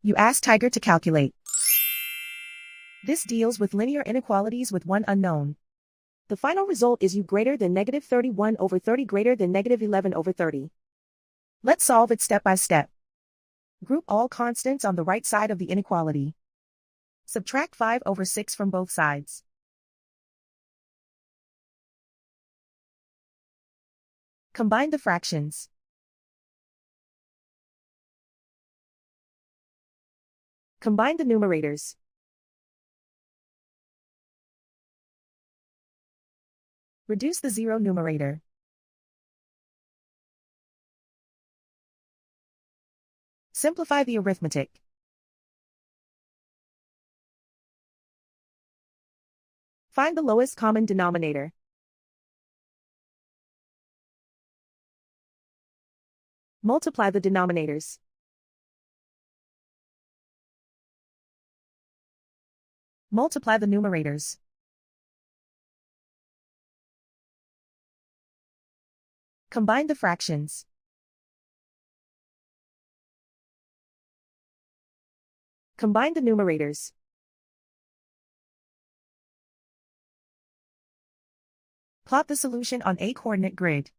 You ask Tiger to calculate. This deals with linear inequalities with one unknown. The final result is u greater than negative 31 over 30 greater than negative 11 over 30. Let's solve it step by step. Group all constants on the right side of the inequality. Subtract 5 over 6 from both sides. Combine the fractions. Combine the numerators. Reduce the zero numerator. Simplify the arithmetic. Find the lowest common denominator. Multiply the denominators. Multiply the numerators. Combine the fractions. Combine the numerators. Plot the solution on a coordinate grid.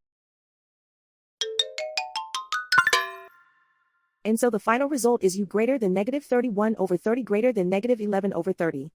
And so the final result is u greater than negative 31 over 30 greater than negative 11 over 30.